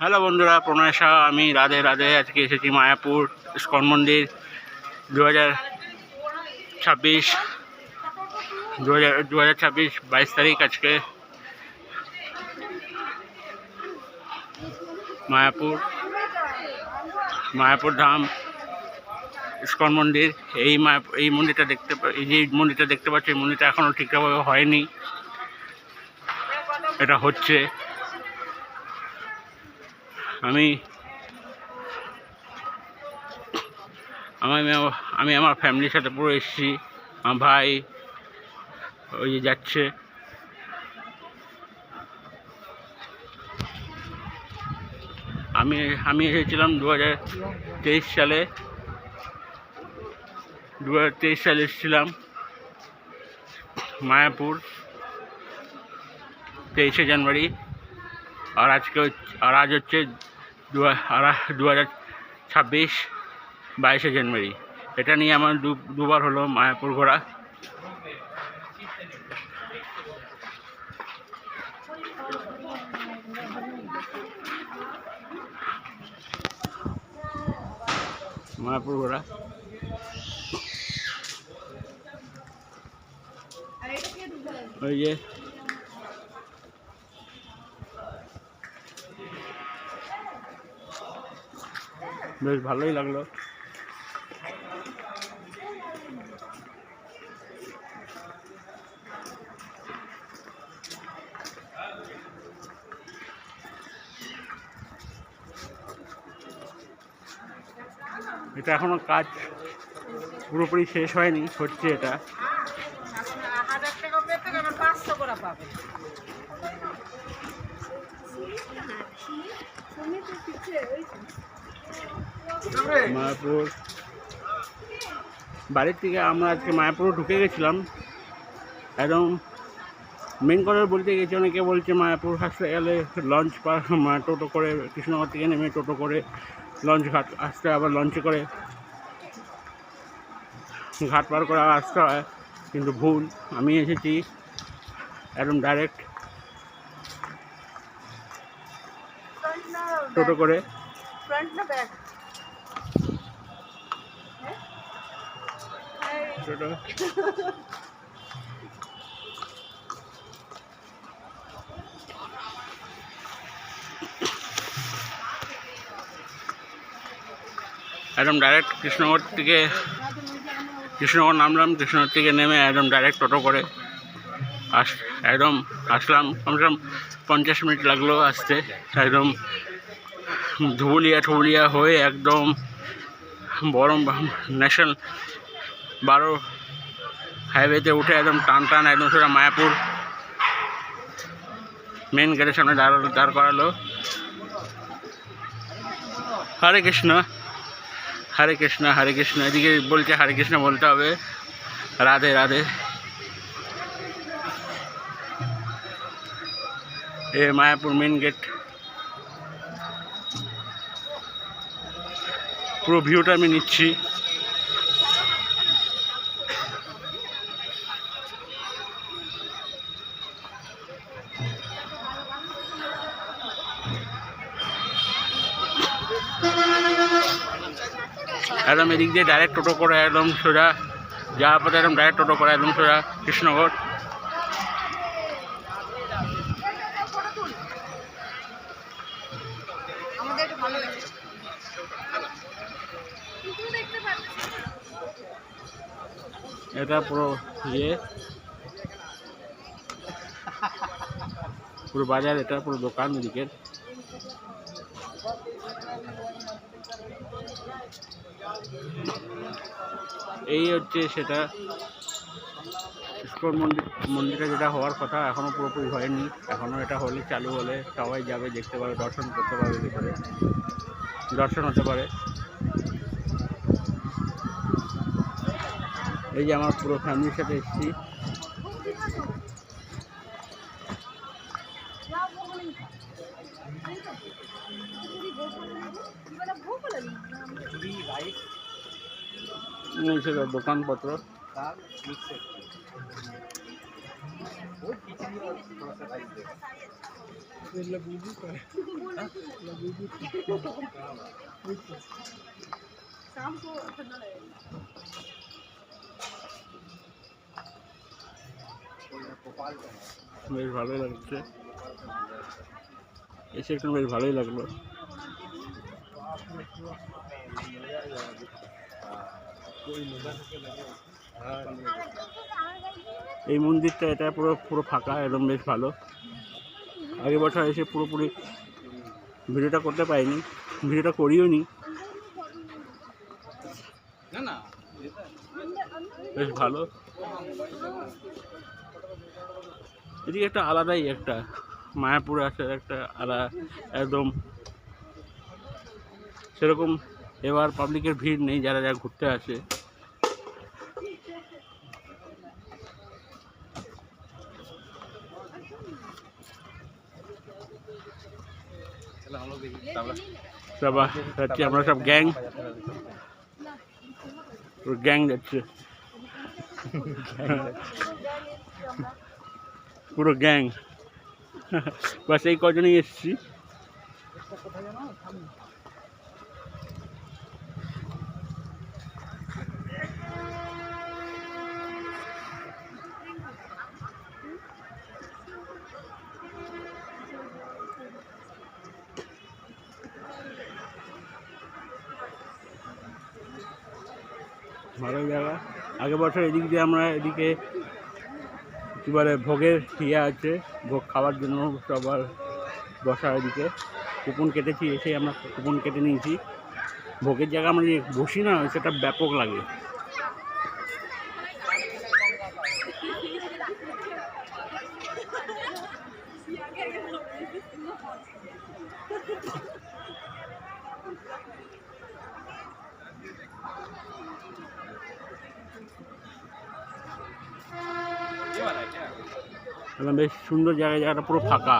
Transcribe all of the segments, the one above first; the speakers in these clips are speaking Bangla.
হ্যালো বন্ধুরা, প্রণয় শাহ আমি। রাধে রাধে। আজকে এসেছি মায়াপুর ইস্কন মন্দির। 2026 22 তারিখ আজকে। মায়াপুর ধাম ইস্কন মন্দির। এই মন্দিরটা যে মন্দিরটা দেখতে পাচ্ছি, এই মন্দিরটা এখনও ঠিকঠাকভাবে হয়নি, এটা হচ্ছে। আমি আমার ফ্যামিলির সাথে পুরো এসেছি। আমার ভাই ওই যে যাচ্ছে। আমি এসেছিলাম 2023 সালে। 2023 সালে এসেছিলাম মায়াপুর 23শে জানুয়ারি। আর আজ হচ্ছে 2026 22শে জানুয়ারি। এটা নিয়ে আমার দুবার হলো মায়াপুর ঘোরা। ওই যে বেশ ভালোই লাগলো। এটা এখনো কাজ পুরোপুরি শেষ হয়নি, হচ্ছে এটা। মায়াপুর বাড়ির থেকে আমরা আজকে মায়াপুর ঢুকে গেছিলাম। একদম মেন কথা বলতে গেছি, অনেকে বলছে মায়াপুর আসতে গেলে লঞ্চ টোটো করে কৃষ্ণনগর থেকে নেমে টোটো করে লঞ্চ ঘাট আসতে, আবার লঞ্চে করে ঘাট পার করে আসতে হয়, কিন্তু ভুল। আমি এসেছি একদম ডাইরেক্ট টোটো করে। একদম ডাইরেক্ট কৃষ্ণনগর নামলাম। কৃষ্ণনগর থেকে নেমে একদম ডাইরেক্ট টোটো করে আসলাম। কমসে কম 50 মিনিট লাগলো আসতে। একদম ধুবুলিয়া হয়ে একদম ন্যাশনাল 12 হাইওয়েতে উঠে একদম টান একদম সোজা মায়াপুর মেন গেটের সামনে দাঁড় করালো। হরে কৃষ্ণ হরে কৃষ্ণ হরে কৃষ্ণ। এদিকে বলছে হরে কৃষ্ণ বলতে হবে। রাধে রাধে। এ মায়াপুর মেন গেট। পুরো ভিউটা আমি নিচ্ছি। একদম এদিক দিয়ে ডাইরেক্ট টোটো করে একদম সোজা যাওয়ার পথে একদম ডাইরেক্ট টোটো করে একদম সোজা কৃষ্ণনগর। এটা পুরো পুরো বাজার, এটা পুরো দোকান এদিকের। এই হচ্ছে সেটা ইস্কন মন্দিরটা যেটা হওয়ার কথা, এখনো পুরোপুরি হয়নি। এখনো এটা হলে, চালু হলে সবাই যাবে, দেখতে পাবে, দর্শন করতে পারবে, ভিতরে দর্শন হতে পারে। এই যে আমার পুরো ফ্যামিলির সাথে এসেছি। দোকানপত্র বেশ ভালোই লাগছে, এসে একটু বেশ ভালোই লাগলো। এই মন্দিরটা এটা পুরো পুরো ফাঁকা, একদম বেশ ভালো। আগের বছর এসে পুরোপুরি ভিডিওটা করতে পারিনি, ভিডিওটা করিও নি। বেশ ভালো, এদিকে একটা আলাদাই একটা মায়াপুর আছে, একটা আলাদা একদম সেরকম। এবার পাবলিকের ভিড় নেই, যারা যারা ঘুরতে আসে। যাচ্ছি আমরা সব গ্যাং যাচ্ছে, পুরো গ্যাং। বাস এই কজনই এসছি। ভালো জায়গা। আগের বছর এদিক দিয়ে আমরা এদিকে কী বলে ভোগের ইয়ে আছে, ভোগ খাওয়ার জন্য সবার বসা। এদিকে কুপন কেটেছি, এসে আমরা কুপন কেটে নিয়েছি। ভোগের জায়গা আমরা যে বসি না, সেটা ব্যাপক লাগে। বেশ সুন্দর জায়গা, জায়গাটা পুরো ফাঁকা।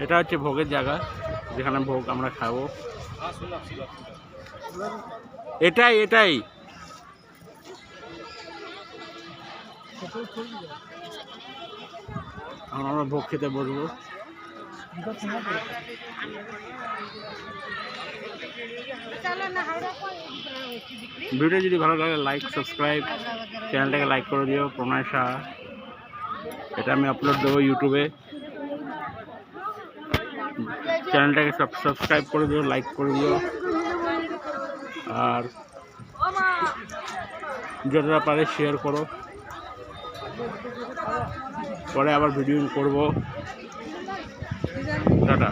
এটা হচ্ছে ভোগের জায়গা, যেখানে ভোগ আমরা খাবো। এটাই এটাই আমরা ভোগ খেতে বসবো। ভিডিও যদি ভালো লাগে লাইক সাবস্ক্রাইব, চ্যানেলটাকে লাইক করে দিও। প্রণয় সাহা, এটা আমি আপলোড দেবো ইউটিউবে। চ্যানেলটাকে সাবস্ক্রাইব করে দিও, লাইক করে দিও, আর যতটা পারে শেয়ার করো। পরে আবার ভিডিও করবো। টাটা।